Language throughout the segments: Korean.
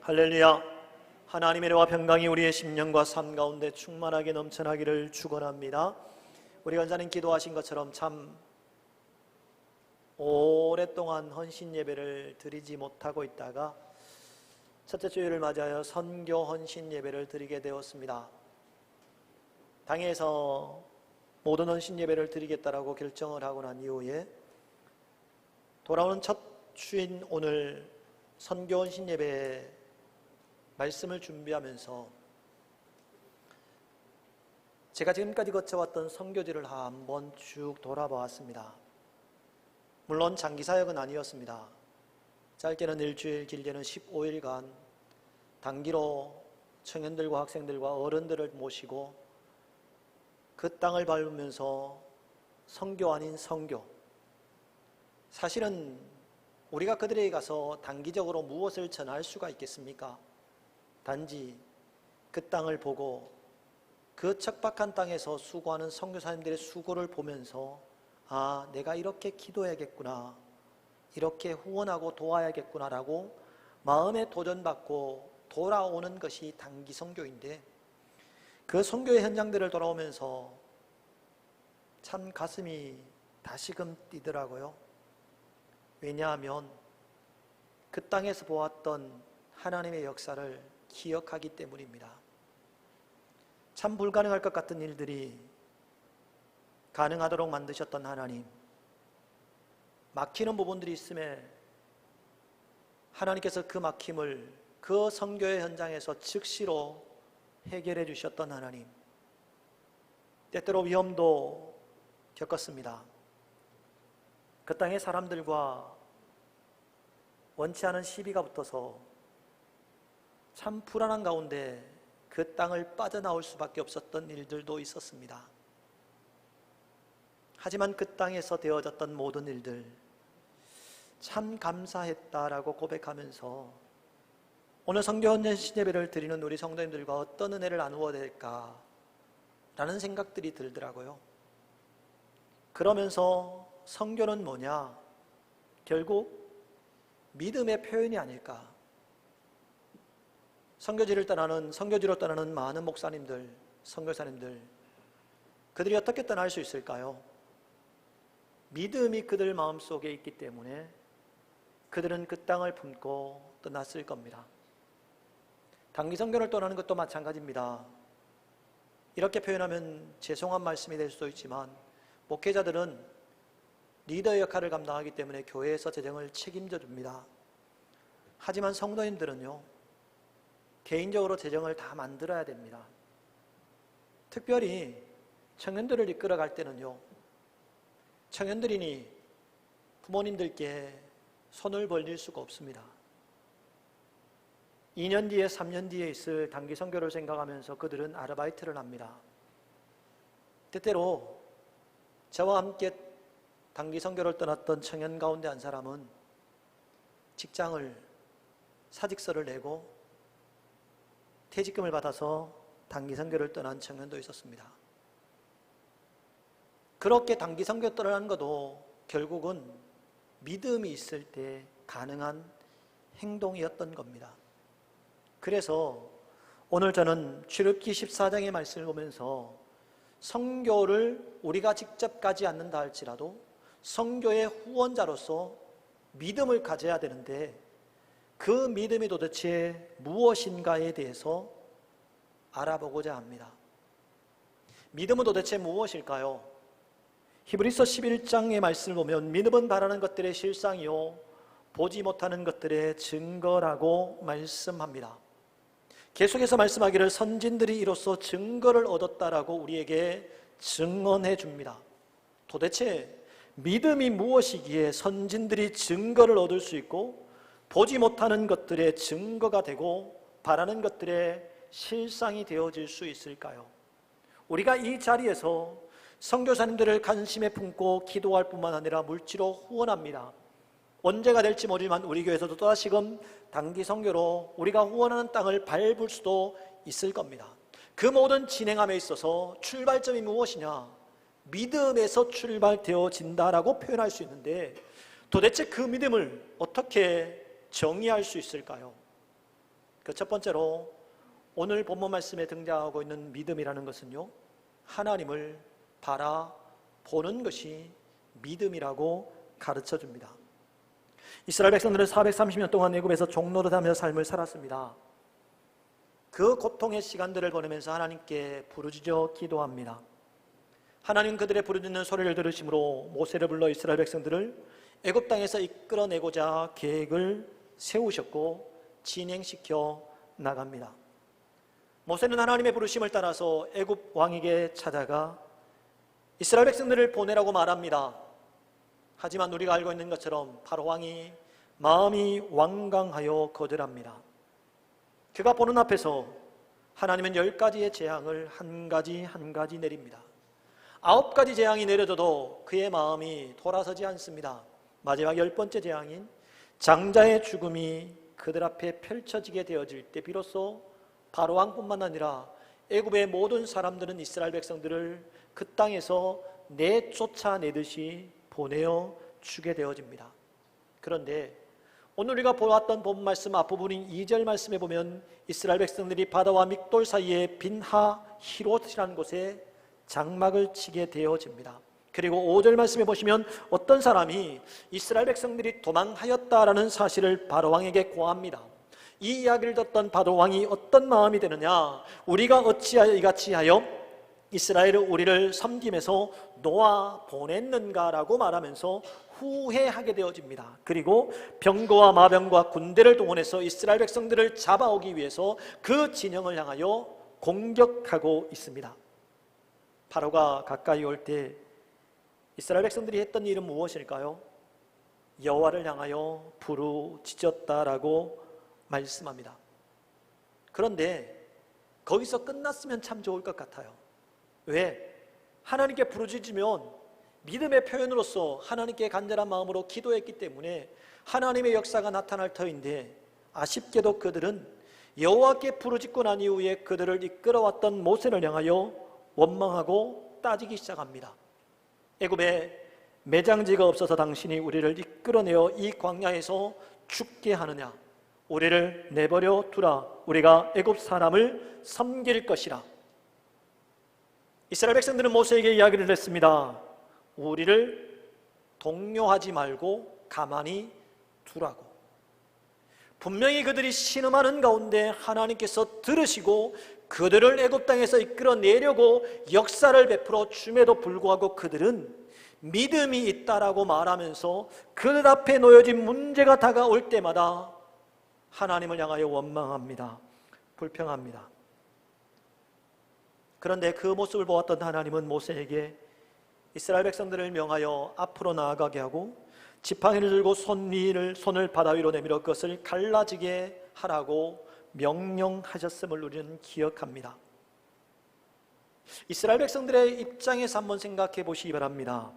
할렐루야. 하나님의 은혜와 평강이 우리의 심령과 삶 가운데 충만하게 넘쳐나기를 축원합니다. 우리 권사님 기도하신 것처럼 참 오랫동안 헌신 예배를 드리지 못하고 있다가 첫째 주일을 맞이하여 선교 헌신 예배를 드리게 되었습니다. 당에서 모든 헌신 예배를 드리겠다라고 결정을 하고 난 이후에 돌아오는 첫 주인 오늘 선교 헌신 예배에 말씀을 준비하면서 제가 지금까지 거쳐왔던 선교지를 한번 쭉 돌아보았습니다. 물론 장기 사역은 아니었습니다. 짧게는 일주일, 길게는 15일간 단기로 청년들과 학생들과 어른들을 모시고 그 땅을 밟으면서 선교 아닌 선교. 사실은 우리가 그들에게 가서 단기적으로 무엇을 전할 수가 있겠습니까? 단지 그 땅을 보고 그 척박한 땅에서 수고하는 선교사님들의 수고를 보면서 아, 내가 이렇게 기도해야겠구나, 이렇게 후원하고 도와야겠구나 라고 마음에 도전받고 돌아오는 것이 단기 선교인데, 그 선교의 현장들을 돌아오면서 참 가슴이 다시금 뛰더라고요. 왜냐하면 그 땅에서 보았던 하나님의 역사를 기억하기 때문입니다. 참 불가능할 것 같은 일들이 가능하도록 만드셨던 하나님, 막히는 부분들이 있음에 하나님께서 그 막힘을 그 선교의 현장에서 즉시로 해결해 주셨던 하나님, 때때로 위험도 겪었습니다. 그 땅의 사람들과 원치 않은 시비가 붙어서 참 불안한 가운데 그 땅을 빠져나올 수밖에 없었던 일들도 있었습니다. 하지만 그 땅에서 되어졌던 모든 일들 참 감사했다라고 고백하면서 오늘 선교 헌신 예배를 드리는 우리 성도님들과 어떤 은혜를 나누어야 될까 라는 생각들이 들더라고요. 그러면서 선교는 뭐냐? 결국 믿음의 표현이 아닐까. 선교지로 떠나는 많은 목사님들, 선교사님들, 그들이 어떻게 떠날 수 있을까요? 믿음이 그들 마음속에 있기 때문에 그들은 그 땅을 품고 떠났을 겁니다. 단기 선교를 떠나는 것도 마찬가지입니다. 이렇게 표현하면 죄송한 말씀이 될 수도 있지만 목회자들은 리더의 역할을 감당하기 때문에 교회에서 재정을 책임져 줍니다. 하지만 성도님들은요, 개인적으로 재정을 다 만들어야 됩니다. 특별히 청년들을 이끌어갈 때는요, 청년들이니 부모님들께 손을 벌릴 수가 없습니다. 2년 뒤에 3년 뒤에 있을 단기 선교를 생각하면서 그들은 아르바이트를 합니다. 때때로 저와 함께 단기 선교를 떠났던 청년 가운데 한 사람은 직장을, 사직서를 내고 퇴직금을 받아서 단기 선교를 떠난 청년도 있었습니다. 그렇게 단기 선교 떠나는 것도 결국은 믿음이 있을 때 가능한 행동이었던 겁니다. 그래서 오늘 저는 출애굽기 14장의 말씀을 보면서 선교를 우리가 직접 가지 않는다 할지라도 선교의 후원자로서 믿음을 가져야 되는데, 그 믿음이 도대체 무엇인가에 대해서 알아보고자 합니다. 믿음은 도대체 무엇일까요? 히브리서 11장의 말씀을 보면 믿음은 바라는 것들의 실상이요 보지 못하는 것들의 증거라고 말씀합니다. 계속해서 말씀하기를 선진들이 이로써 증거를 얻었다라고 우리에게 증언해 줍니다. 도대체 믿음이 무엇이기에 선진들이 증거를 얻을 수 있고 보지 못하는 것들의 증거가 되고 바라는 것들의 실상이 되어질 수 있을까요? 우리가 이 자리에서 선교사님들을 관심에 품고 기도할 뿐만 아니라 물질로 후원합니다. 언제가 될지 모르지만 우리 교회에서도 또다시금 단기 선교로 우리가 후원하는 땅을 밟을 수도 있을 겁니다. 그 모든 진행함에 있어서 출발점이 무엇이냐? 믿음에서 출발되어진다라고 표현할 수 있는데, 도대체 그 믿음을 어떻게 정의할 수 있을까요? 그 첫 번째로 오늘 본문 말씀에 등장하고 있는 믿음이라는 것은요, 하나님을 바라보는 것이 믿음이라고 가르쳐 줍니다. 이스라엘 백성들은 430년 동안 애굽에서 종노릇하며 삶을 살았습니다. 그 고통의 시간들을 보내면서 하나님께 부르짖어 기도합니다. 하나님 그들의 부르짖는 소리를 들으심으로 모세를 불러 이스라엘 백성들을 애굽 땅에서 이끌어내고자 계획을 세우셨고 진행시켜 나갑니다. 모세는 하나님의 부르심을 따라서 애굽 왕에게 찾아가 이스라엘 백성들을 보내라고 말합니다. 하지만 우리가 알고 있는 것처럼 바로 왕이 마음이 완강하여 거절합니다. 그가 보는 앞에서 하나님은 10가지의 재앙을 한 가지 한 가지 내립니다. 9가지 재앙이 내려져도 그의 마음이 돌아서지 않습니다. 마지막 10번째 재앙인 장자의 죽음이 그들 앞에 펼쳐지게 되어질 때 비로소 바로 왕뿐만 아니라 애굽의 모든 사람들은 이스라엘 백성들을 그 땅에서 내쫓아내듯이 보내어 주게 되어집니다. 그런데 오늘 우리가 보았던 본 말씀 앞부분인 2절 말씀에 보면 이스라엘 백성들이 바다와 믹돌 사이에 빈하 히롯이라는 곳에 장막을 치게 되어집니다. 그리고 5절 말씀에 보시면 어떤 사람이 이스라엘 백성들이 도망하였다라는 사실을 바로왕에게 고합니다. 이 이야기를 듣던 바로왕이 어떤 마음이 되느냐, 우리가 어찌하여 이같이 하여 이스라엘을 우리를 섬김에서 놓아 보냈는가라고 말하면서 후회하게 되어집니다. 그리고 병거와 마병과 군대를 동원해서 이스라엘 백성들을 잡아오기 위해서 그 진영을 향하여 공격하고 있습니다. 바로가 가까이 올 때 이스라엘 백성들이 했던 일은 무엇일까요? 여호와를 향하여 부르짖었다라고 말씀합니다. 그런데 거기서 끝났으면 참 좋을 것 같아요. 왜? 하나님께 부르짖으면 믿음의 표현으로서 하나님께 간절한 마음으로 기도했기 때문에 하나님의 역사가 나타날 터인데, 아쉽게도 그들은 여호와께 부르짖고 난 이후에 그들을 이끌어왔던 모세를 향하여 원망하고 따지기 시작합니다. 애굽에 매장지가 없어서 당신이 우리를 이끌어내어 이 광야에서 죽게 하느냐? 우리를 내버려 두라. 우리가 애굽 사람을 섬길 것이라. 이스라엘 백성들은 모세에게 이야기를 했습니다. 우리를 동요하지 말고 가만히 두라고. 분명히 그들이 신음하는 가운데 하나님께서 들으시고 그들을 애굽 땅에서 이끌어내려고 역사를 베풀어 줌에도 불구하고 그들은 믿음이 있다라고 말하면서 그들 앞에 놓여진 문제가 다가올 때마다 하나님을 향하여 원망합니다. 불평합니다. 그런데 그 모습을 보았던 하나님은 모세에게 이스라엘 백성들을 명하여 앞으로 나아가게 하고 지팡이를 들고 손을 바다 위로 내밀어 그것을 갈라지게 하라고 명령하셨음을 우리는 기억합니다. 이스라엘 백성들의 입장에서 한번 생각해 보시기 바랍니다.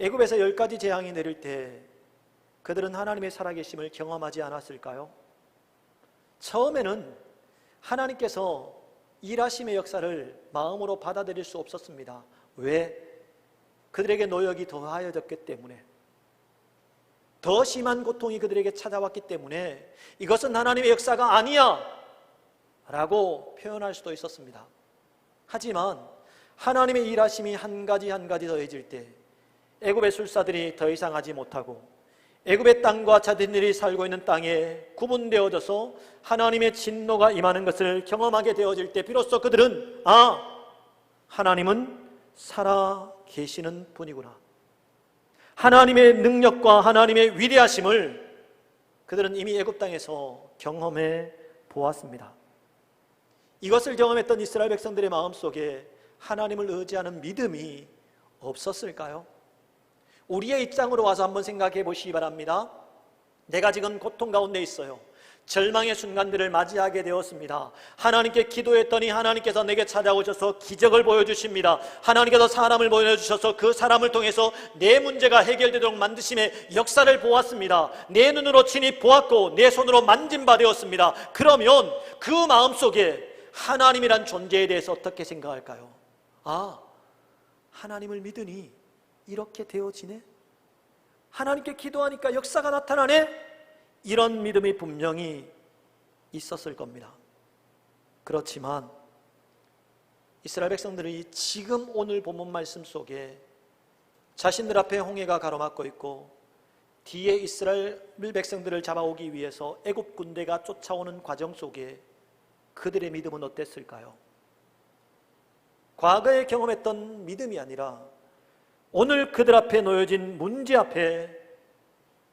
애굽에서 10가지 재앙이 내릴 때 그들은 하나님의 살아계심을 경험하지 않았을까요? 처음에는 하나님께서 일하심의 역사를 마음으로 받아들일 수 없었습니다. 왜? 그들에게 노역이 더하여졌기 때문에, 더 심한 고통이 그들에게 찾아왔기 때문에 이것은 하나님의 역사가 아니야 라고 표현할 수도 있었습니다. 하지만 하나님의 일하심이 한 가지 한 가지 더해질 때 애굽의 술사들이 더 이상 하지 못하고 애굽의 땅과 자신들이 살고 있는 땅에 구분되어져서 하나님의 진노가 임하는 것을 경험하게 되어질 때 비로소 그들은 하나님은 살아 계시는 분이구나, 하나님의 능력과 하나님의 위대하심을 그들은 이미 애굽 땅에서 경험해 보았습니다. 이것을 경험했던 이스라엘 백성들의 마음속에 하나님을 의지하는 믿음이 없었을까요? 우리의 입장으로 와서 한번 생각해 보시기 바랍니다. 내가 지금 고통 가운데 있어요. 절망의 순간들을 맞이하게 되었습니다. 하나님께 기도했더니 하나님께서 내게 찾아오셔서 기적을 보여주십니다. 하나님께서 사람을 보여주셔서 그 사람을 통해서 내 문제가 해결되도록 만드심의 역사를 보았습니다. 내 눈으로 친히 보았고 내 손으로 만진 바 되었습니다. 그러면 그 마음속에 하나님이란 존재에 대해서 어떻게 생각할까요? 하나님을 믿으니 이렇게 되어지네? 하나님께 기도하니까 역사가 나타나네? 이런 믿음이 분명히 있었을 겁니다. 그렇지만 이스라엘 백성들이 지금 오늘 본문 말씀 속에 자신들 앞에 홍해가 가로막고 있고 뒤에 이스라엘 백성들을 잡아오기 위해서 애굽 군대가 쫓아오는 과정 속에 그들의 믿음은 어땠을까요? 과거에 경험했던 믿음이 아니라 오늘 그들 앞에 놓여진 문제 앞에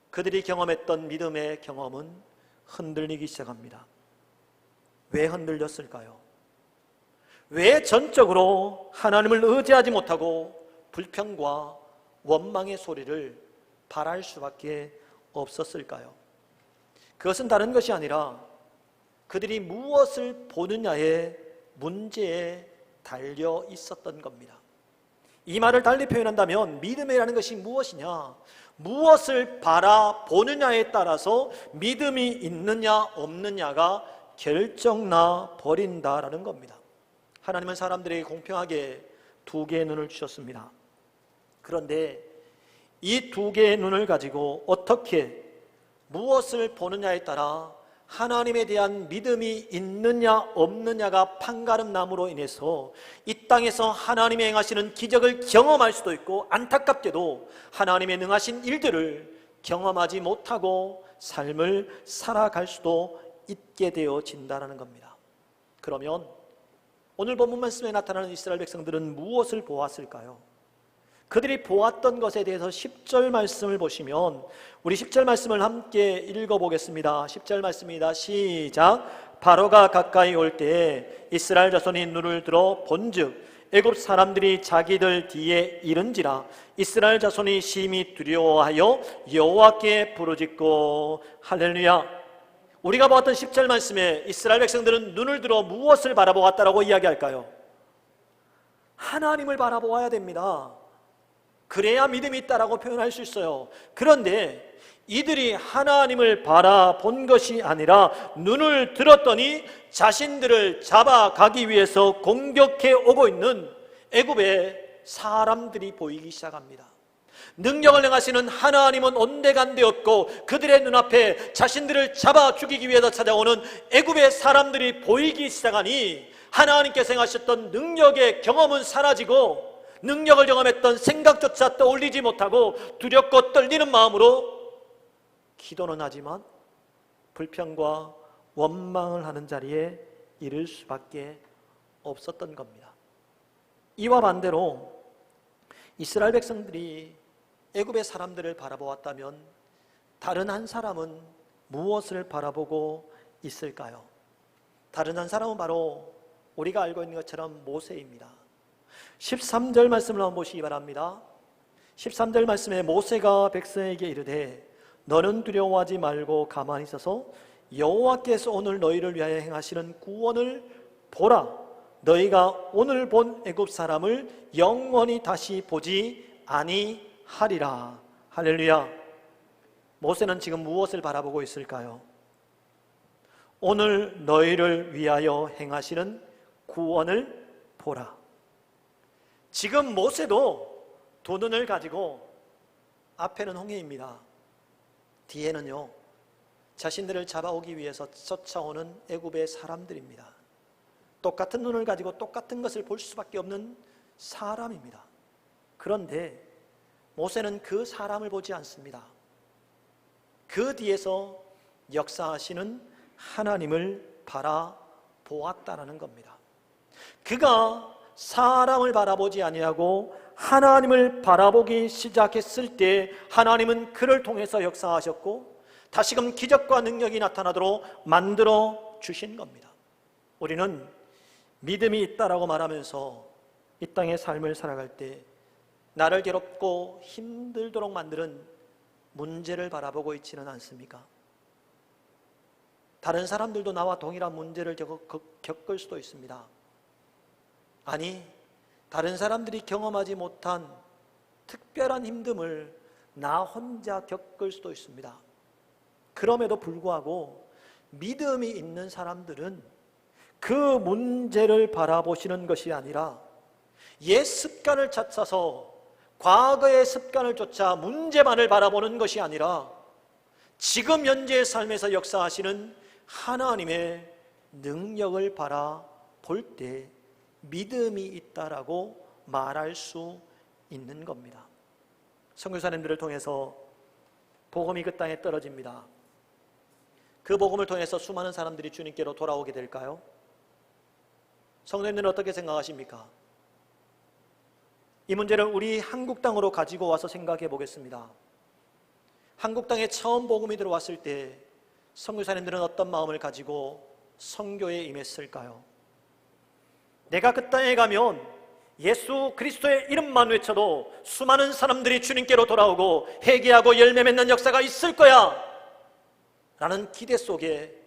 그들이 경험했던 믿음의 경험은 흔들리기 시작합니다. 왜 흔들렸을까요? 왜 전적으로 하나님을 의지하지 못하고 불평과 원망의 소리를 발할 수밖에 없었을까요? 그것은 다른 것이 아니라 그들이 무엇을 보느냐의 문제에 달려 있었던 겁니다. 이 말을 달리 표현한다면 믿음이라는 것이 무엇이냐? 무엇을 바라보느냐에 따라서 믿음이 있느냐 없느냐가 결정나 버린다라는 겁니다. 하나님은 사람들에게 공평하게 두 개의 눈을 주셨습니다. 그런데 이 두 개의 눈을 가지고 어떻게 무엇을 보느냐에 따라 하나님에 대한 믿음이 있느냐 없느냐가 판가름남으로 인해서 이 땅에서 하나님이 행하시는 기적을 경험할 수도 있고 안타깝게도 하나님의 능하신 일들을 경험하지 못하고 삶을 살아갈 수도 있게 되어진다는 겁니다. 그러면 오늘 본문 말씀에 나타나는 이스라엘 백성들은 무엇을 보았을까요? 그들이 보았던 것에 대해서 10절 말씀을 보시면 우리 10절 말씀을 함께 읽어보겠습니다. 10절 말씀입니다. 시작. 바로가 가까이 올 때에 이스라엘 자손이 눈을 들어 본즉 애굽 사람들이 자기들 뒤에 이른지라 이스라엘 자손이 심히 두려워하여 여호와께 부르짖고 할렐루야. 우리가 보았던 10절 말씀에 이스라엘 백성들은 눈을 들어 무엇을 바라보았다라고 이야기할까요? 하나님을 바라보아야 됩니다. 그래야 믿음이 있다라고 표현할 수 있어요. 그런데 이들이 하나님을 바라본 것이 아니라 눈을 들었더니 자신들을 잡아가기 위해서 공격해 오고 있는 애굽의 사람들이 보이기 시작합니다. 능력을 행하시는 하나님은 온데간데 없고 그들의 눈앞에 자신들을 잡아 죽이기 위해서 찾아오는 애굽의 사람들이 보이기 시작하니 하나님께서 행하셨던 능력의 경험은 사라지고 능력을 경험했던 생각조차 떠올리지 못하고 두렵고 떨리는 마음으로 기도는 하지만 불평과 원망을 하는 자리에 이를 수밖에 없었던 겁니다. 이와 반대로 이스라엘 백성들이 애굽의 사람들을 바라보았다면 다른 한 사람은 무엇을 바라보고 있을까요? 다른 한 사람은 바로 우리가 알고 있는 것처럼 모세입니다. 13절 말씀을 한번 보시기 바랍니다. 13절 말씀에 모세가 백성에게 이르되 너는 두려워하지 말고 가만히 있어서 여호와께서 오늘 너희를 위하여 행하시는 구원을 보라. 너희가 오늘 본 애굽 사람을 영원히 다시 보지 아니하리라. 할렐루야. 모세는 지금 무엇을 바라보고 있을까요? 오늘 너희를 위하여 행하시는 구원을 보라. 지금 모세도 두 눈을 가지고 앞에는 홍해입니다. 뒤에는요 자신들을 잡아오기 위해서 쫓아오는 애굽의 사람들입니다. 똑같은 눈을 가지고 똑같은 것을 볼 수밖에 없는 사람입니다. 그런데 모세는 그 사람을 보지 않습니다. 그 뒤에서 역사하시는 하나님을 바라보았다라는 겁니다. 그가 사람을 바라보지 아니하고 하나님을 바라보기 시작했을 때 하나님은 그를 통해서 역사하셨고 다시금 기적과 능력이 나타나도록 만들어 주신 겁니다. 우리는 믿음이 있다라고 말하면서 이 땅의 삶을 살아갈 때 나를 괴롭고 힘들도록 만드는 문제를 바라보고 있지는 않습니까? 다른 사람들도 나와 동일한 문제를 겪을 수도 있습니다. 아니, 다른 사람들이 경험하지 못한 특별한 힘듦을 나 혼자 겪을 수도 있습니다. 그럼에도 불구하고 믿음이 있는 사람들은 그 문제를 바라보시는 것이 아니라 옛 습관을 찾아서 과거의 습관을 쫓아 문제만을 바라보는 것이 아니라 지금 현재의 삶에서 역사하시는 하나님의 능력을 바라볼 때 믿음이 있다라고 말할 수 있는 겁니다. 선교사님들을 통해서 복음이 그 땅에 떨어집니다. 그 복음을 통해서 수많은 사람들이 주님께로 돌아오게 될까요? 성도님들은 어떻게 생각하십니까? 이 문제를 우리 한국 땅으로 가지고 와서 생각해 보겠습니다. 한국 땅에 처음 복음이 들어왔을 때 선교사님들은 어떤 마음을 가지고 선교에 임했을까요? 내가 그 땅에 가면 예수 그리스도의 이름만 외쳐도 수많은 사람들이 주님께로 돌아오고 회개하고 열매 맺는 역사가 있을 거야 라는 기대 속에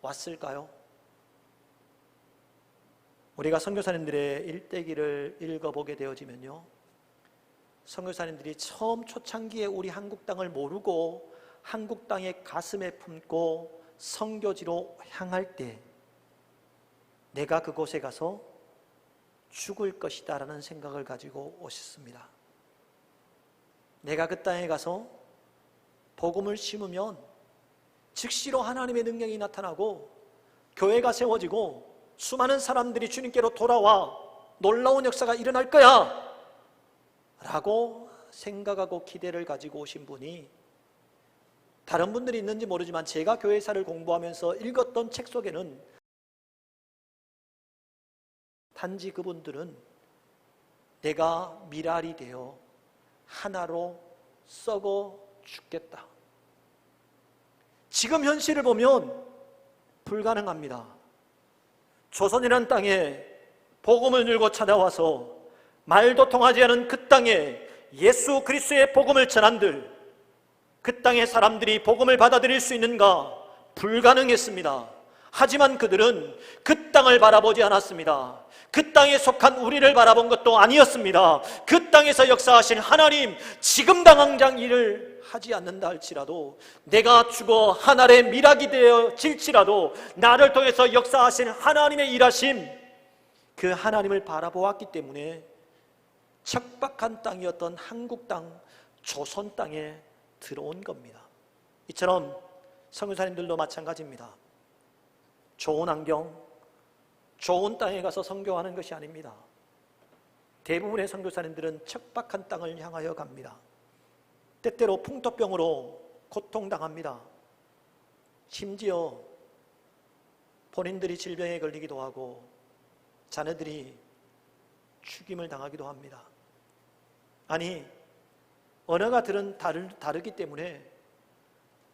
왔을까요? 우리가 선교사님들의 일대기를 읽어보게 되어지면요, 선교사님들이 처음 초창기에 우리 한국 땅을 모르고 한국 땅의 가슴에 품고 선교지로 향할 때 내가 그곳에 가서 죽을 것이다 라는 생각을 가지고 오셨습니다. 내가 그 땅에 가서 복음을 심으면 즉시로 하나님의 능력이 나타나고 교회가 세워지고 수많은 사람들이 주님께로 돌아와 놀라운 역사가 일어날 거야 라고 생각하고 기대를 가지고 오신 분이, 다른 분들이 있는지 모르지만 제가 교회사를 공부하면서 읽었던 책 속에는 단지 그분들은 내가 미랄이 되어 하나로 썩어 죽겠다. 지금 현실을 보면 불가능합니다. 조선이라는 땅에 복음을 들고 찾아와서 말도 통하지 않은 그 땅에 예수 그리스도의 복음을 전한들, 그 땅의 사람들이 복음을 받아들일 수 있는가? 불가능했습니다. 하지만 그들은 그 땅을 바라보지 않았습니다. 그 땅에 속한 우리를 바라본 것도 아니었습니다. 그 땅에서 역사하신 하나님, 지금 당장 일을 하지 않는다 할지라도, 내가 죽어 하늘의 미락이 되어질지라도 나를 통해서 역사하신 하나님의 일하심, 그 하나님을 바라보았기 때문에 척박한 땅이었던 한국 땅, 조선 땅에 들어온 겁니다. 이처럼 선교사님들도 마찬가지입니다. 좋은 환경, 좋은 땅에 가서 선교하는 것이 아닙니다. 대부분의 선교사님들은 척박한 땅을 향하여 갑니다. 때때로 풍토병으로 고통당합니다. 심지어 본인들이 질병에 걸리기도 하고 자녀들이 죽임을 당하기도 합니다. 아니, 언어가 다르기 때문에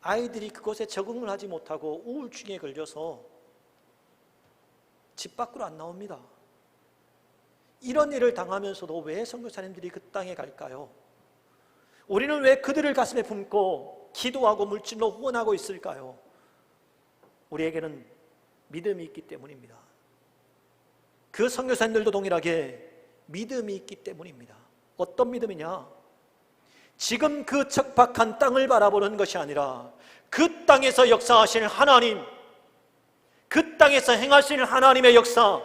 아이들이 그곳에 적응을 하지 못하고 우울증에 걸려서 집 밖으로 안 나옵니다. 이런 일을 당하면서도 왜 선교사님들이 그 땅에 갈까요? 우리는 왜 그들을 가슴에 품고 기도하고 물질로 후원하고 있을까요? 우리에게는 믿음이 있기 때문입니다. 그 선교사님들도 동일하게 믿음이 있기 때문입니다. 어떤 믿음이냐? 지금 그 척박한 땅을 바라보는 것이 아니라 그 땅에서 역사하실 하나님, 그 땅에서 행하실 하나님의 역사,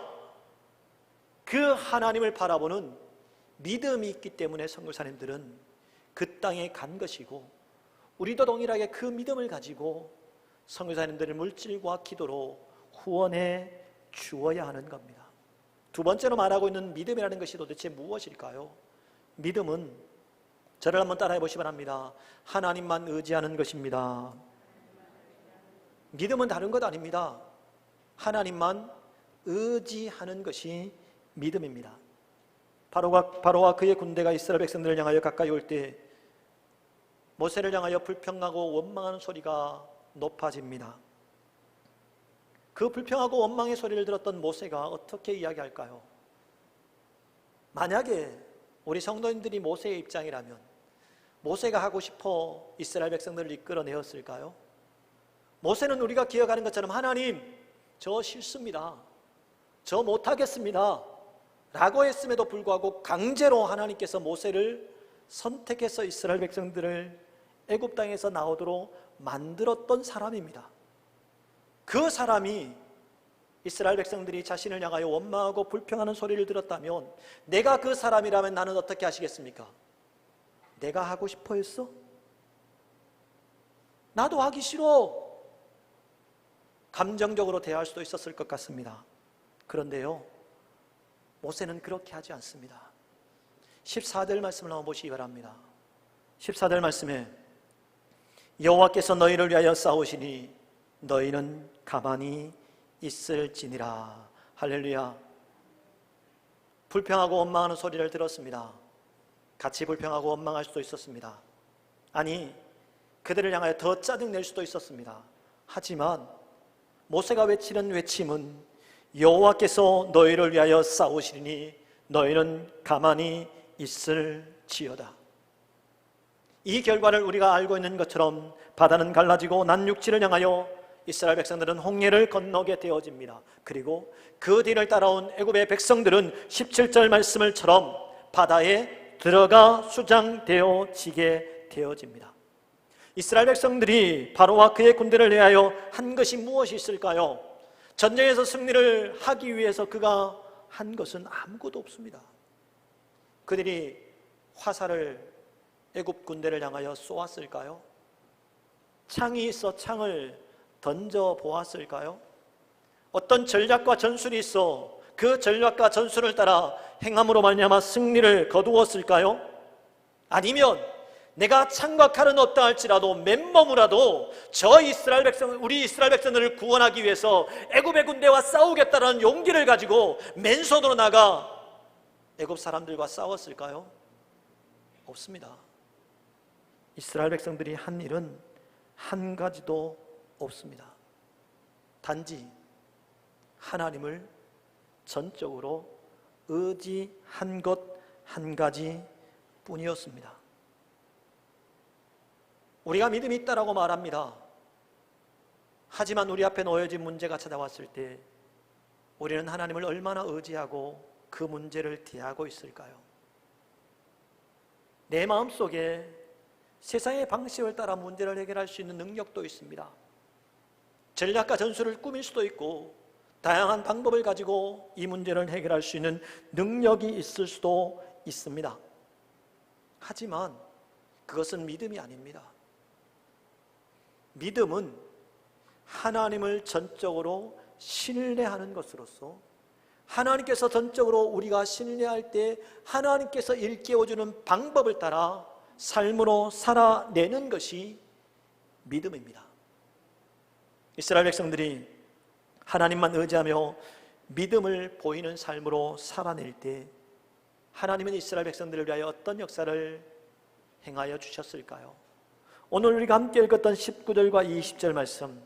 그 하나님을 바라보는 믿음이 있기 때문에 선교사님들은 그 땅에 간 것이고, 우리도 동일하게 그 믿음을 가지고 선교사님들을 물질과 기도로 후원해 주어야 하는 겁니다. 두 번째로 말하고 있는 믿음이라는 것이 도대체 무엇일까요? 믿음은, 저를 한번 따라해 보시기 바랍니다. 하나님만 의지하는 것입니다. 믿음은 다른 것 아닙니다. 하나님만 의지하는 것이 믿음입니다. 바로와 그의 군대가 이스라엘 백성들을 향하여 가까이 올 때 모세를 향하여 불평하고 원망하는 소리가 높아집니다. 그 불평하고 원망의 소리를 들었던 모세가 어떻게 이야기할까요? 만약에 우리 성도님들이 모세의 입장이라면 모세가 하고 싶어 이스라엘 백성들을 이끌어내었을까요? 모세는 우리가 기억하는 것처럼 하나님, 저 싫습니다, 저 못하겠습니다 라고 했음에도 불구하고 강제로 하나님께서 모세를 선택해서 이스라엘 백성들을 애굽 땅에서 나오도록 만들었던 사람입니다. 그 사람이 이스라엘 백성들이 자신을 향하여 원망하고 불평하는 소리를 들었다면, 내가 그 사람이라면 나는 어떻게 하시겠습니까? 내가 하고 싶어 했어? 나도 하기 싫어. 감정적으로 대할 수도 있었을 것 같습니다. 그런데요, 모세는 그렇게 하지 않습니다. 14절 말씀을 한번 보시기 바랍니다. 14절 말씀에 여호와께서 너희를 위하여 싸우시니 너희는 가만히 있을지니라. 할렐루야. 불평하고 원망하는 소리를 들었습니다. 같이 불평하고 원망할 수도 있었습니다. 아니, 그들을 향하여 더 짜증낼 수도 있었습니다. 하지만 모세가 외치는 외침은 여호와께서 너희를 위하여 싸우시리니 너희는 가만히 있을지어다. 이 결과를 우리가 알고 있는 것처럼 바다는 갈라지고 난육지를 향하여 이스라엘 백성들은 홍해를 건너게 되어집니다. 그리고 그 뒤를 따라온 애굽의 백성들은 17절 말씀을처럼 바다에 들어가 수장되어지게 되어집니다. 이스라엘 백성들이 바로와 그의 군대를 위하여 한 것이 무엇이 있을까요? 전쟁에서 승리를 하기 위해서 그가 한 것은 아무것도 없습니다. 그들이 화살을 애굽 군대를 향하여 쏘았을까요? 창이 있어 창을 던져 보았을까요? 어떤 전략과 전술이 있어 그 전략과 전술을 따라 행함으로 말미암아 승리를 거두었을까요? 아니면 내가 창과 칼은 없다 할지라도 맨몸으로라도 우리 이스라엘 백성들을 구원하기 위해서 애굽의 군대와 싸우겠다는 용기를 가지고 맨손으로 나가 애굽 사람들과 싸웠을까요? 없습니다. 이스라엘 백성들이 한 일은 한 가지도 없습니다. 단지 하나님을 전적으로 의지한 것 한 가지 뿐이었습니다. 우리가 믿음이 있다라고 말합니다. 하지만 우리 앞에 놓여진 문제가 찾아왔을 때 우리는 하나님을 얼마나 의지하고 그 문제를 대하고 있을까요? 내 마음속에 세상의 방식을 따라 문제를 해결할 수 있는 능력도 있습니다. 전략과 전술을 꾸밀 수도 있고 다양한 방법을 가지고 이 문제를 해결할 수 있는 능력이 있을 수도 있습니다. 하지만 그것은 믿음이 아닙니다. 믿음은 하나님을 전적으로 신뢰하는 것으로서 하나님께서 전적으로 우리가 신뢰할 때 하나님께서 일깨워주는 방법을 따라 삶으로 살아내는 것이 믿음입니다. 이스라엘 백성들이 하나님만 의지하며 믿음을 보이는 삶으로 살아낼 때 하나님은 이스라엘 백성들을 위하여 어떤 역사를 행하여 주셨을까요? 오늘 우리가 함께 읽었던 19절과 20절 말씀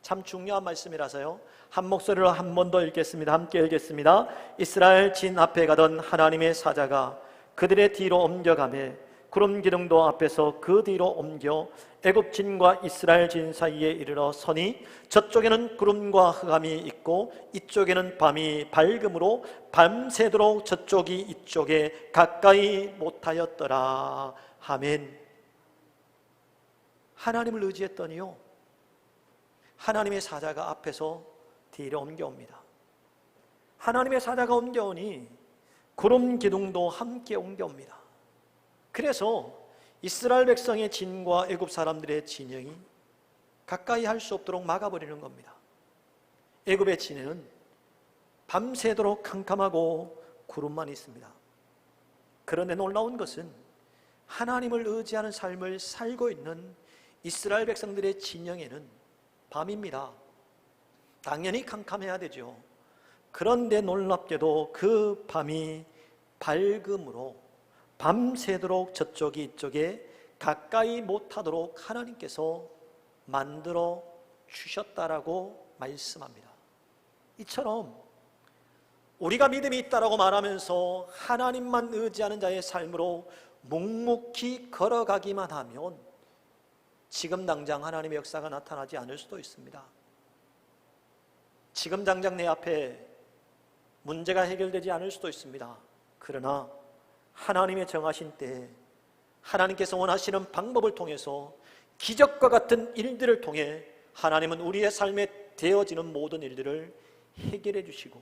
참 중요한 말씀이라서요 한 목소리로 한 번 더 읽겠습니다. 함께 읽겠습니다. 이스라엘 진 앞에 가던 하나님의 사자가 그들의 뒤로 옮겨가매 구름 기둥도 앞에서 그 뒤로 옮겨 애굽 진과 이스라엘 진 사이에 이르러 서니 저쪽에는 구름과 흑암이 있고 이쪽에는 밤이 밝음으로 밤새도록 저쪽이 이쪽에 가까이 못하였더라. 아멘. 하나님을 의지했더니요 하나님의 사자가 앞에서 뒤로 옮겨옵니다. 하나님의 사자가 옮겨오니 구름 기둥도 함께 옮겨옵니다. 그래서 이스라엘 백성의 진과 애굽 사람들의 진영이 가까이 할 수 없도록 막아버리는 겁니다. 애굽의 진에는 밤새도록 캄캄하고 구름만 있습니다. 그런데 놀라운 것은 하나님을 의지하는 삶을 살고 있는 이스라엘 백성들의 진영에는 밤입니다. 당연히 캄캄해야 되죠. 그런데 놀랍게도 그 밤이 밝음으로 밤새도록 저쪽이 이쪽에 가까이 못하도록 하나님께서 만들어 주셨다라고 말씀합니다. 이처럼 우리가 믿음이 있다라고 말하면서 하나님만 의지하는 자의 삶으로 묵묵히 걸어가기만 하면 지금 당장 하나님의 역사가 나타나지 않을 수도 있습니다. 지금 당장 내 앞에 문제가 해결되지 않을 수도 있습니다. 그러나 하나님의 정하신 때에 하나님께서 원하시는 방법을 통해서 기적과 같은 일들을 통해 하나님은 우리의 삶에 되어지는 모든 일들을 해결해 주시고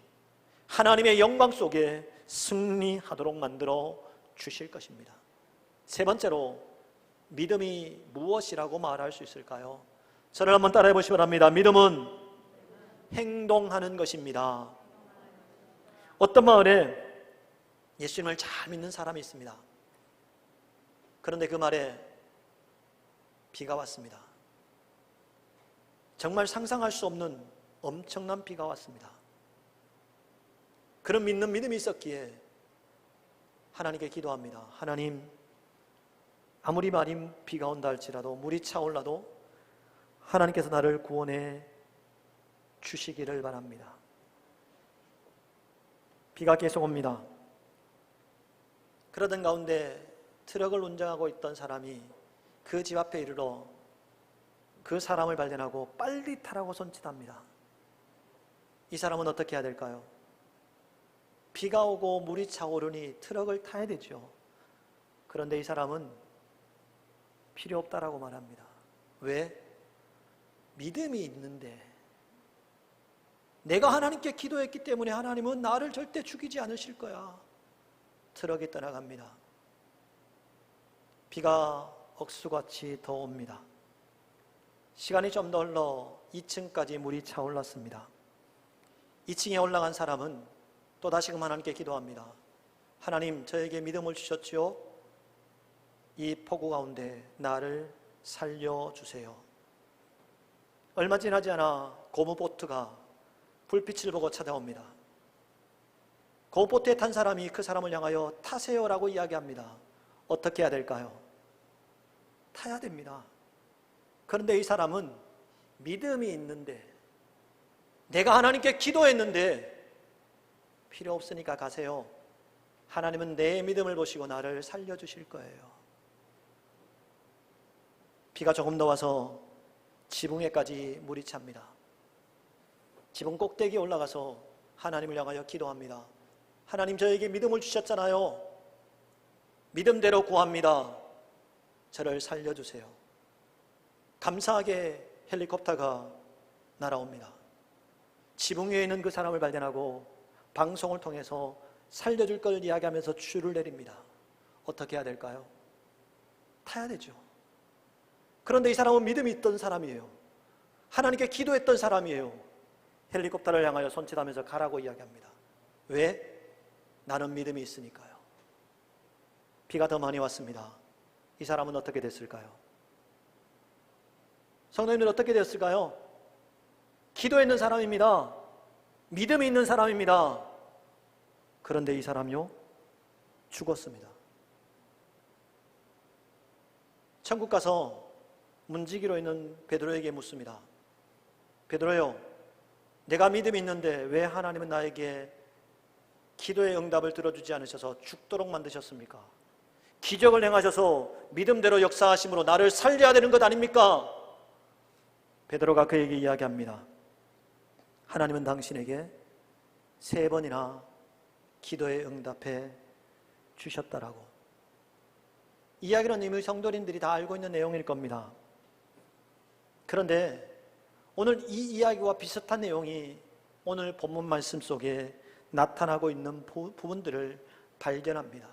하나님의 영광 속에 승리하도록 만들어 주실 것입니다. 세 번째로 믿음이 무엇이라고 말할 수 있을까요? 저를 한번 따라해 보시기 바랍니다. 믿음은 행동하는 것입니다. 어떤 마을에 예수님을 잘 믿는 사람이 있습니다. 그런데 그 말에 비가 왔습니다. 정말 상상할 수 없는 엄청난 비가 왔습니다. 그런 믿는 믿음이 있었기에 하나님께 기도합니다. 하나님, 아무리 많은 비가 온다 할지라도, 물이 차올라도 하나님께서 나를 구원해 주시기를 바랍니다. 비가 계속 옵니다. 그러던 가운데 트럭을 운전하고 있던 사람이 그 집 앞에 이르러 그 사람을 발견하고 빨리 타라고 손짓합니다. 이 사람은 어떻게 해야 될까요? 비가 오고 물이 차오르니 트럭을 타야 되죠. 그런데 이 사람은 필요 없다라고 말합니다. 왜? 믿음이 있는데, 내가 하나님께 기도했기 때문에 하나님은 나를 절대 죽이지 않으실 거야. 트럭이 떠나갑니다. 비가 억수같이 더 옵니다. 시간이 좀 더 흘러 2층까지 물이 차올랐습니다. 2층에 올라간 사람은 또 다시금 하나님께 기도합니다. 하나님, 저에게 믿음을 주셨지요? 이 폭우 가운데 나를 살려주세요. 얼마 지나지 않아 고무보트가 불빛을 보고 찾아옵니다. 고무보트에 탄 사람이 그 사람을 향하여 타세요라고 이야기합니다. 어떻게 해야 될까요? 타야 됩니다. 그런데 이 사람은 믿음이 있는데, 내가 하나님께 기도했는데 필요 없으니까 가세요. 하나님은 내 믿음을 보시고 나를 살려주실 거예요. 비가 조금 더 와서 지붕에까지 물이 찹니다. 지붕 꼭대기에 올라가서 하나님을 향하여 기도합니다. 하나님, 저에게 믿음을 주셨잖아요. 믿음대로 구합니다. 저를 살려주세요. 감사하게 헬리콥터가 날아옵니다. 지붕 위에 있는 그 사람을 발견하고 방송을 통해서 살려줄 걸 이야기하면서 줄을 내립니다. 어떻게 해야 될까요? 타야 되죠. 그런데 이 사람은 믿음이 있던 사람이에요. 하나님께 기도했던 사람이에요. 헬리콥터를 향하여 손짓하면서 가라고 이야기합니다. 왜? 나는 믿음이 있으니까요. 비가 더 많이 왔습니다. 이 사람은 어떻게 됐을까요? 성도님들 어떻게 됐을까요? 기도했는 사람입니다. 믿음이 있는 사람입니다. 그런데 이 사람요, 죽었습니다. 천국 가서 문지기로 있는 베드로에게 묻습니다. 베드로요, 내가 믿음이 있는데 왜 하나님은 나에게 기도의 응답을 들어주지 않으셔서 죽도록 만드셨습니까? 기적을 행하셔서 믿음대로 역사하심으로 나를 살려야 되는 것 아닙니까? 베드로가 그에게 이야기합니다. 하나님은 당신에게 3번이나 기도에 응답해 주셨다라고. 이야기는 이미 성도님들이 다 알고 있는 내용일 겁니다. 그런데 오늘 이 이야기와 비슷한 내용이 오늘 본문 말씀 속에 나타나고 있는 부분들을 발견합니다.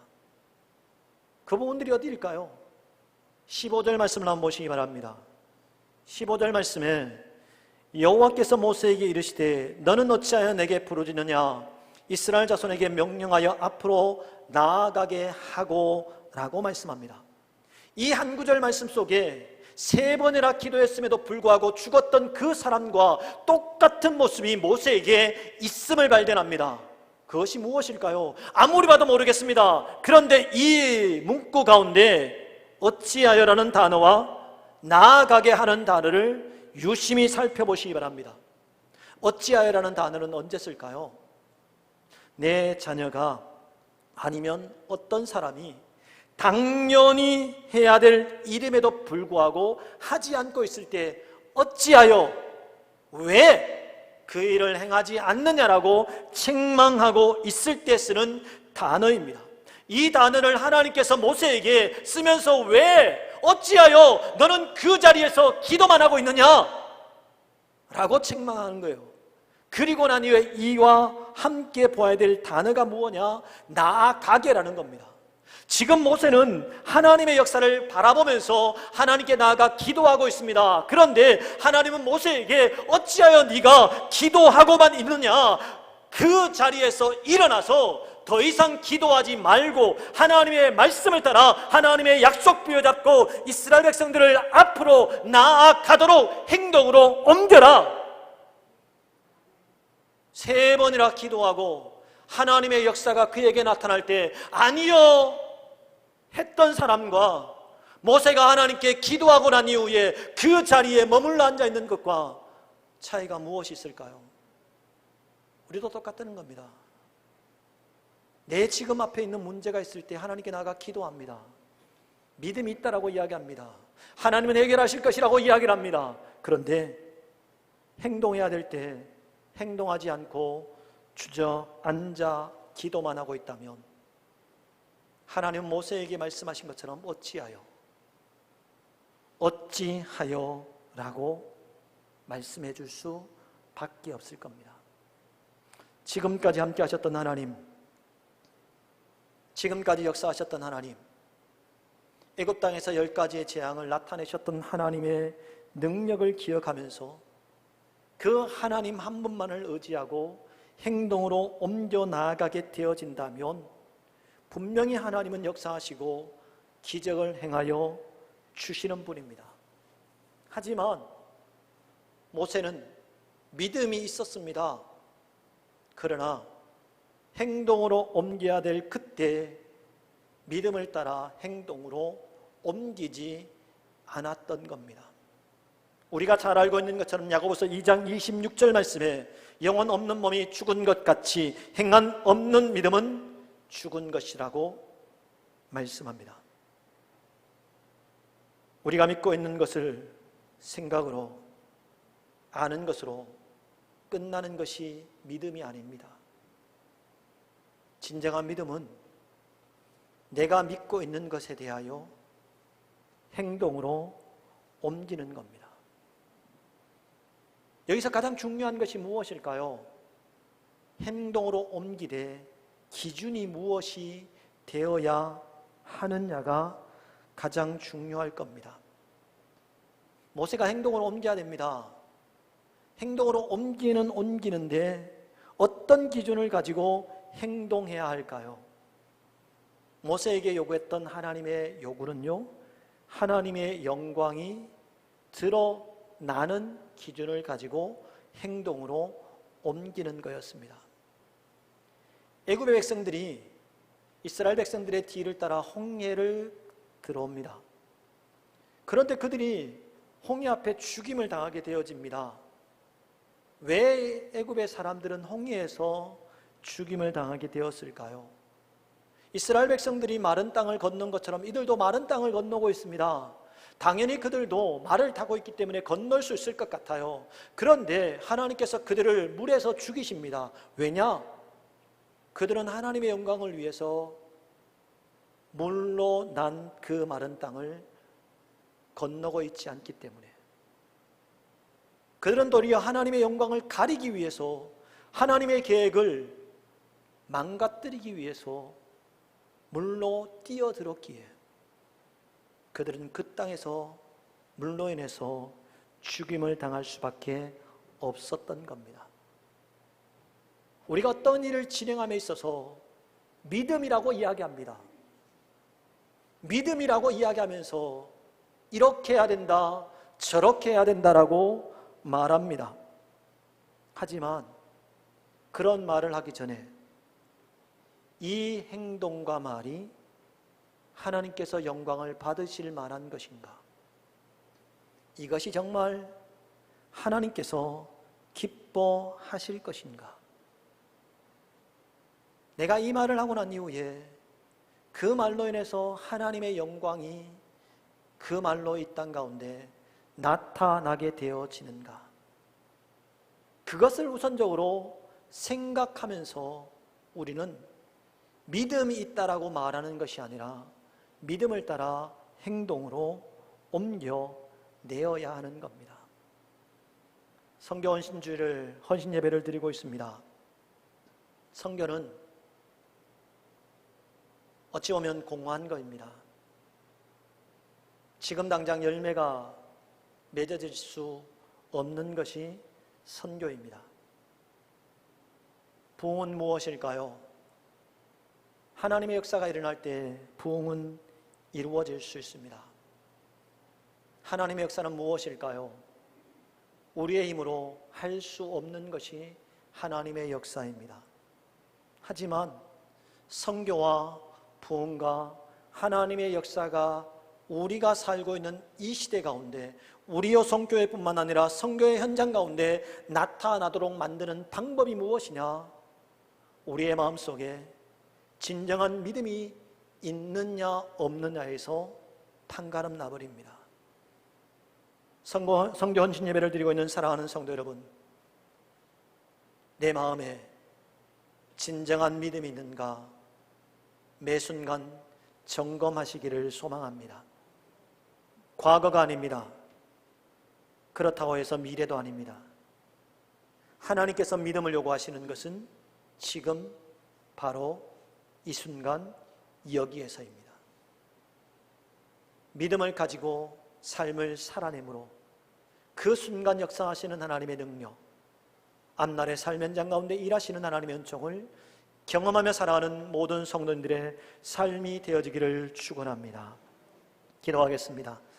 그 부분들이 어디일까요? 15절 말씀을 한번 보시기 바랍니다. 15절 말씀에 여호와께서 모세에게 이르시되 너는 어찌하여 내게 부르짖느냐 이스라엘 자손에게 명령하여 앞으로 나아가게 하고 라고 말씀합니다. 이 한 구절 말씀 속에 3번이나 기도했음에도 불구하고 죽었던 그 사람과 똑같은 모습이 모세에게 있음을 발견합니다. 그것이 무엇일까요? 아무리 봐도 모르겠습니다. 그런데 이 문구 가운데 어찌하여라는 단어와 나아가게 하는 단어를 유심히 살펴보시기 바랍니다. 어찌하여라는 단어는 언제 쓸까요? 내 자녀가 아니면 어떤 사람이 당연히 해야 될 일임에도 불구하고 하지 않고 있을 때 어찌하여 왜 그 일을 행하지 않느냐라고 책망하고 있을 때 쓰는 단어입니다. 이 단어를 하나님께서 모세에게 쓰면서 왜 어찌하여 너는 그 자리에서 기도만 하고 있느냐 라고 책망하는 거예요. 그리고 난 이후에 이와 함께 보아야 될 단어가 무엇냐? 나아가게라는 겁니다. 지금 모세는 하나님의 역사를 바라보면서 하나님께 나아가 기도하고 있습니다. 그런데 하나님은 모세에게 어찌하여 네가 기도하고만 있느냐, 그 자리에서 일어나서 더 이상 기도하지 말고 하나님의 말씀을 따라 하나님의 약속 부여잡고 이스라엘 백성들을 앞으로 나아가도록 행동으로 옮겨라. 3번이나 기도하고 하나님의 역사가 그에게 나타날 때 아니요 했던 사람과 모세가 하나님께 기도하고 난 이후에 그 자리에 머물러 앉아 있는 것과 차이가 무엇이 있을까요? 우리도 똑같다는 겁니다. 내 지금 앞에 있는 문제가 있을 때 하나님께 나아가 기도합니다. 믿음이 있다라고 이야기합니다. 하나님은 해결하실 것이라고 이야기를 합니다. 그런데 행동해야 될 때 행동하지 않고 주저앉아 기도만 하고 있다면 하나님은 모세에게 말씀하신 것처럼 어찌하여 라고 말씀해 줄 수밖에 없을 겁니다. 지금까지 함께 하셨던 하나님, 지금까지 역사하셨던 하나님, 애굽 땅에서 10가지의 재앙을 나타내셨던 하나님의 능력을 기억하면서 그 하나님 한 분만을 의지하고 행동으로 옮겨 나아가게 되어진다면 분명히 하나님은 역사하시고 기적을 행하여 주시는 분입니다. 하지만 모세는 믿음이 있었습니다. 그러나 행동으로 옮겨야 될 그때 믿음을 따라 행동으로 옮기지 않았던 겁니다. 우리가 잘 알고 있는 것처럼 야고보서 2장 26절 말씀에 영혼 없는 몸이 죽은 것 같이 행한 없는 믿음은 죽은 것이라고 말씀합니다. 우리가 믿고 있는 것을 생각으로 아는 것으로 끝나는 것이 믿음이 아닙니다. 진정한 믿음은 내가 믿고 있는 것에 대하여 행동으로 옮기는 겁니다. 여기서 가장 중요한 것이 무엇일까요? 행동으로 옮기되 기준이 무엇이 되어야 하느냐가 가장 중요할 겁니다. 모세가 행동으로 옮겨야 됩니다. 행동으로 옮기는데 어떤 기준을 가지고 행동해야 할까요? 모세에게 요구했던 하나님의 요구는요, 하나님의 영광이 드러나는 기준을 가지고 행동으로 옮기는 거였습니다. 애굽의 백성들이 이스라엘 백성들의 뒤를 따라 홍해를 들어옵니다. 그런데 그들이 홍해 앞에 죽임을 당하게 되어집니다. 왜 애굽의 사람들은 홍해에서 죽임을 당하게 되었을까요? 이스라엘 백성들이 마른 땅을 건넌 것처럼 이들도 마른 땅을 건너고 있습니다. 당연히 그들도 말을 타고 있기 때문에 건널 수 있을 것 같아요. 그런데 하나님께서 그들을 물에서 죽이십니다. 왜냐? 그들은 하나님의 영광을 위해서 물로 난 그 마른 땅을 건너고 있지 않기 때문에, 그들은 도리어 하나님의 영광을 가리기 위해서, 하나님의 계획을 망가뜨리기 위해서 물로 뛰어들었기에 그들은 그 땅에서 물로 인해서 죽임을 당할 수밖에 없었던 겁니다. 우리가 어떤 일을 진행함에 있어서 믿음이라고 이야기합니다. 믿음이라고 이야기하면서 이렇게 해야 된다, 저렇게 해야 된다라고 말합니다. 하지만 그런 말을 하기 전에 이 행동과 말이 하나님께서 영광을 받으실 만한 것인가? 이것이 정말 하나님께서 기뻐하실 것인가? 내가 이 말을 하고 난 이후에 그 말로 인해서 하나님의 영광이 그 말로 이 땅 가운데 나타나게 되어지는가? 그것을 우선적으로 생각하면서 우리는 믿음이 있다라고 말하는 것이 아니라 믿음을 따라 행동으로 옮겨내어야 하는 겁니다. 성교 헌신주일을, 헌신 예배를 드리고 있습니다. 성교는 어찌 보면 공허한 것입니다. 지금 당장 열매가 맺어질 수 없는 것이 선교입니다. 부흥은 무엇일까요? 하나님의 역사가 일어날 때 부흥은 이루어질 수 있습니다. 하나님의 역사는 무엇일까요? 우리의 힘으로 할 수 없는 것이 하나님의 역사입니다. 하지만 선교와 부흥과 하나님의 역사가 우리가 살고 있는 이 시대 가운데 우리 여성교회뿐만 아니라 선교의 현장 가운데 나타나도록 만드는 방법이 무엇이냐? 우리의 마음속에 진정한 믿음이 있느냐 없느냐에서 판가름 나버립니다. 선교 헌신 예배를 드리고 있는 사랑하는 성도 여러분, 내 마음에 진정한 믿음이 있는가 매 순간 점검하시기를 소망합니다. 과거가 아닙니다. 그렇다고 해서 미래도 아닙니다. 하나님께서 믿음을 요구하시는 것은 지금 바로 이 순간 여기에서입니다. 믿음을 가지고 삶을 살아내므로 그 순간 역사하시는 하나님의 능력, 앞날의 삶 현장 가운데 일하시는 하나님의 은총을 경험하며 살아가는 모든 성도님들의 삶이 되어지기를 축원합니다. 기도하겠습니다.